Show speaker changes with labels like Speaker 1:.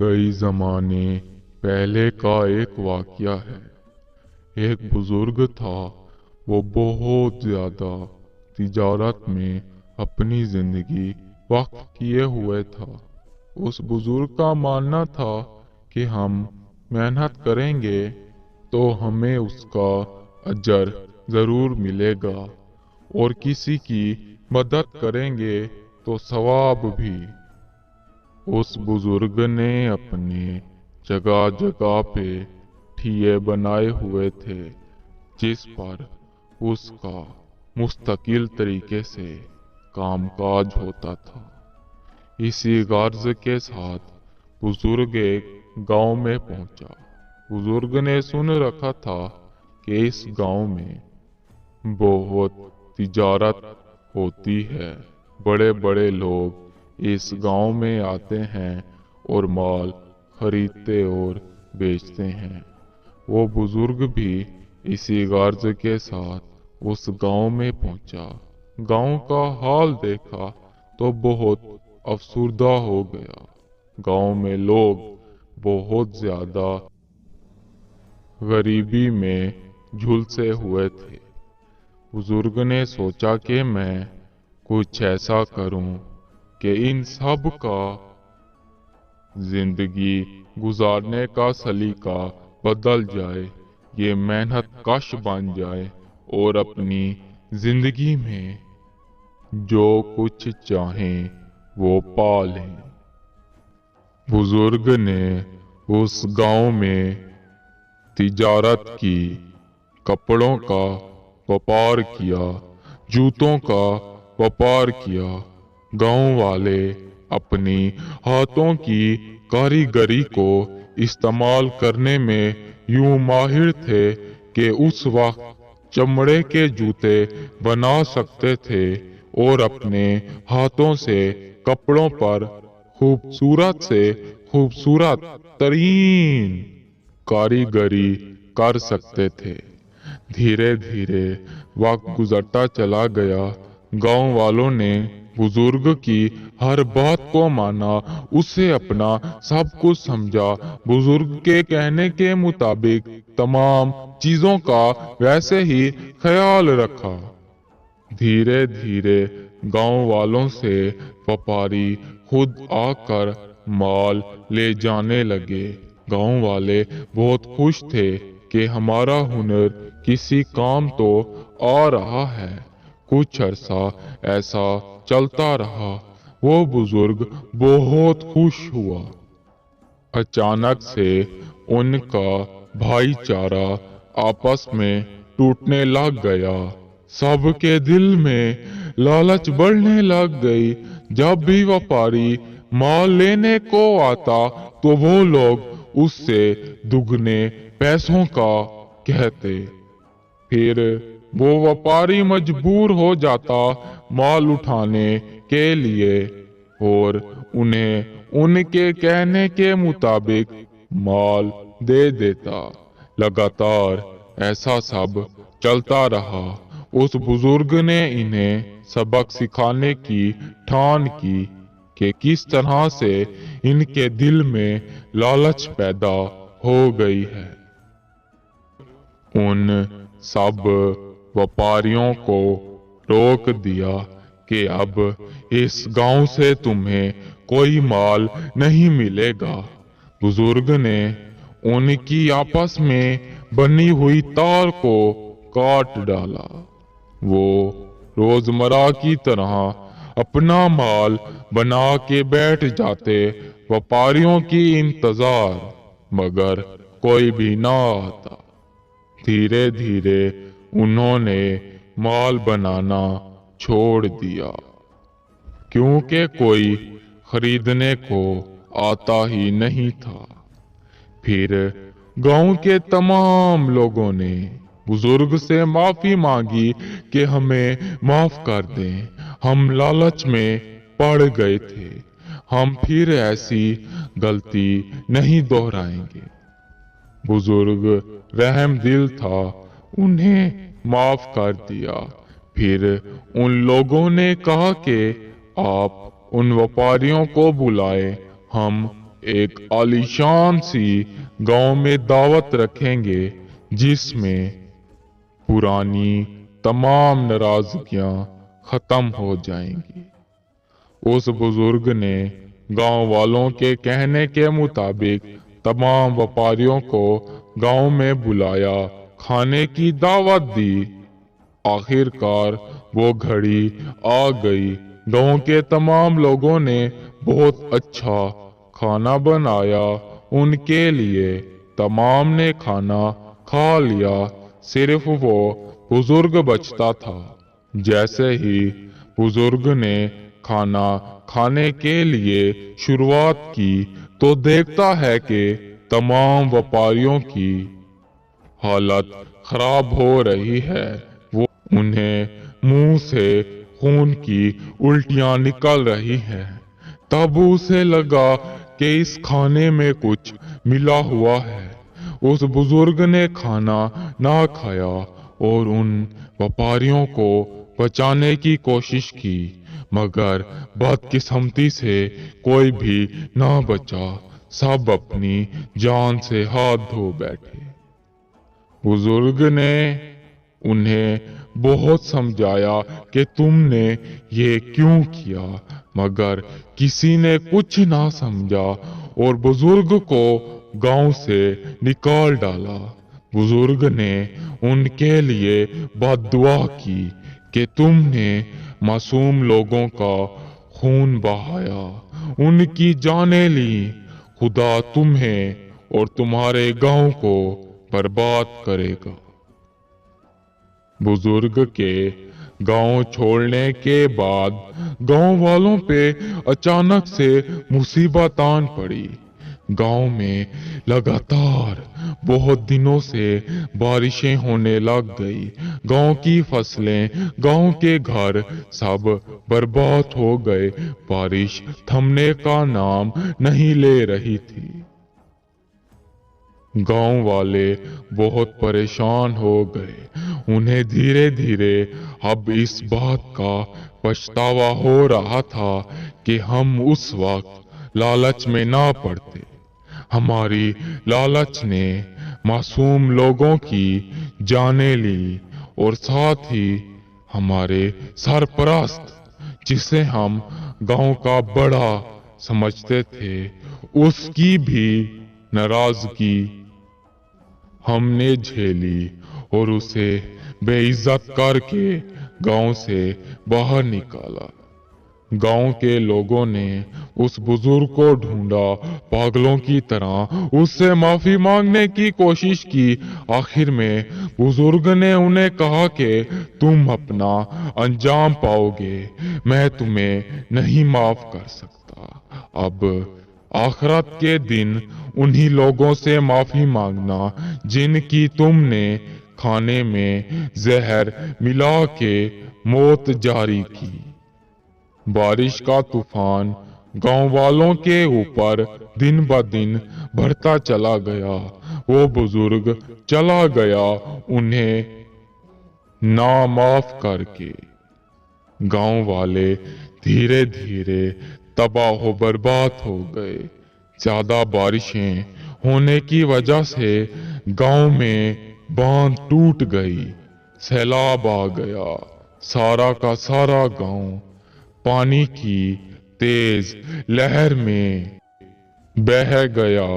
Speaker 1: कई ज़माने पहले का एक वाक़या है। एक बुजुर्ग था। वो बहुत ज़्यादा तिजारत में अपनी ज़िंदगी वक्फ किए हुए था। उस बुजुर्ग का मानना था कि हम मेहनत करेंगे तो हमें उसका अजर ज़रूर मिलेगा और किसी की मदद करेंगे तो सवाब भी। उस बुजुर्ग ने अपने जगह जगह पे ठिये बनाए हुए थे जिस पर उसका मुस्तकिल तरीके से कामकाज होता था। इसी गर्ज के साथ बुजुर्ग एक गांव में पहुंचा। बुजुर्ग ने सुन रखा था कि इस गांव में बहुत तिजारत होती है। बड़े बड़े लोग इस गांव में आते हैं और माल खरीदते और बेचते हैं। वो बुजुर्ग भी इसी गर्ज के साथ उस गांव में पहुंचा। गांव का हाल देखा तो बहुत अफसुर्दा हो गया। गांव में लोग बहुत ज्यादा गरीबी में झुलसे हुए थे। बुजुर्ग ने सोचा कि मैं कुछ ऐसा करूं कि इन सब का जिंदगी गुजारने का सलीका बदल जाए, ये मेहनत कश बन जाए और अपनी जिंदगी में जो कुछ चाहें वो पा लें। बुजुर्ग ने उस गांव में तिजारत की, कपड़ों का व्यापार किया, जूतों का व्यापार किया। गांव वाले अपनी हाथों की कारीगरी को इस्तेमाल करने में यूं माहिर थे कि उस वक्त चमड़े के जूते बना सकते थे और अपने हाथों से कपड़ों पर खूबसूरत से खूबसूरत तरीन कारीगरी कर सकते थे। धीरे धीरे वक्त गुजरता चला गया। गांव वालों ने बुजुर्ग की हर बात को माना, उसे अपना सब कुछ समझा। बुजुर्ग के कहने के मुताबिक तमाम चीजों का वैसे ही ख्याल रखा। धीरे धीरे गांव वालों से व्यापारी खुद आकर माल ले जाने लगे। गांव वाले बहुत खुश थे कि हमारा हुनर किसी काम तो आ रहा है। कुछ अरसा ऐसा चलता रहा। वो बुजुर्ग बहुत खुश हुआ। अचानक से उनका भाईचारा आपस में टूटने लग गया। सबके दिल में लालच बढ़ने लग गई। जब भी व्यापारी माल लेने को आता तो वो लोग उससे दुगने पैसों का कहते। फिर वो व्यापारी मजबूर हो जाता माल उठाने के लिए और उन्हें उनके कहने के मुताबिक माल दे देता। लगातार ऐसा सब चलता रहा। उस बुजुर्ग ने इन्हें सबक सिखाने की ठान की कि किस तरह से इनके दिल में लालच पैदा हो गई है। उन सब व्यापारियों को रोक दिया कि अब इस गांव से तुम्हें कोई माल नहीं मिलेगा। बुजुर्ग ने उनकी आपस में बनी हुई तार को काट डाला। वो रोजमर्रा की तरह अपना माल बना के बैठ जाते, व्यापारियों की इंतजार, मगर कोई भी ना आता। धीरे धीरे उन्होंने माल बनाना छोड़ दिया क्योंकि कोई खरीदने को आता ही नहीं था। फिर गांव के तमाम लोगों ने बुजुर्ग से माफी मांगी कि हमें माफ कर दें, हम लालच में पड़ गए थे, हम फिर ऐसी गलती नहीं दोहराएंगे। बुजुर्ग रहम दिल था, उन्हें माफ कर दिया। फिर उन लोगों ने कहा कि आप उन व्यापारियों को बुलाएं, हम एक आलीशान सी गांव में दावत रखेंगे जिसमें पुरानी तमाम नाराजगियां खत्म हो जाएंगी। उस बुजुर्ग ने गांव वालों के कहने के मुताबिक तमाम व्यापारियों को गांव में बुलाया, खाने की दावत दी। आखिरकार वो घड़ी आ गई। गांव के तमाम लोगों ने बहुत अच्छा खाना बनाया उनके लिए। तमाम ने खाना खा लिया, सिर्फ वो बुजुर्ग बचता था। जैसे ही बुजुर्ग ने खाना खाने के लिए शुरुआत की तो देखता है कि तमाम व्यापारियों की हालत खराब हो रही है। वो उन्हें मुंह से खून की उल्टियां निकल रही हैं। तब उसे लगा कि इस खाने में कुछ मिला हुआ है। उस बुजुर्ग ने खाना ना खाया और उन व्यापारियों को बचाने की कोशिश की, मगर बदकिस्मती से कोई भी ना बचा। सब अपनी जान से हाथ धो बैठे। बुजुर्ग ने उन्हें बहुत समझाया कि तुमने ये क्यों किया, मगर किसी ने कुछ ना समझा और बुजुर्ग को गांव से निकाल डाला। बुजुर्ग ने उनके लिए बद्दुआ की कि तुमने मासूम लोगों का खून बहाया, उनकी जानें ली। खुदा तुम्हें और तुम्हारे गांव को बर्बाद करेगा। बुजुर्ग के गांव छोड़ने के बाद गांव वालों पे अचानक से मुसीबत आन पड़ी। गांव में लगातार बहुत दिनों से बारिशें होने लग गई। गांव की फसलें, गांव के घर सब बर्बाद हो गए। बारिश थमने का नाम नहीं ले रही थी। गांव वाले बहुत परेशान हो गए। उन्हें धीरे धीरे अब इस बात का पछतावा हो रहा था कि हम उस वक्त लालच में ना पड़ते। हमारी लालच ने मासूम लोगों की जानें ली और साथ ही हमारे सरपरस्त, जिसे हम गांव का बड़ा समझते थे, उसकी भी नाराजगी हमने झेली और उसे बेइज्जत करके गांव से बाहर निकाला। गांव के लोगों ने उस बुजुर्ग को ढूंढा, पागलों की तरह उससे माफी मांगने की कोशिश की। आखिर में बुजुर्ग ने उन्हें कहा कि तुम अपना अंजाम पाओगे, मैं तुम्हें नहीं माफ कर सकता। अब आखिरत के दिन उन्हीं लोगों से माफी मांगना जिनकी तुमने खाने में जहर मिला के मौत जारी की। बारिश का तूफान गांव वालों के ऊपर दिन ब दिन बढ़ता चला गया। वो बुजुर्ग चला गया उन्हें ना माफ करके। गांव वाले धीरे धीरे तबाह बर्बाद हो गए। ज्यादा बारिशें होने की वजह से गांव में बांध टूट गई, सैलाब आ गया। सारा का सारा गांव पानी की तेज लहर में बह गया।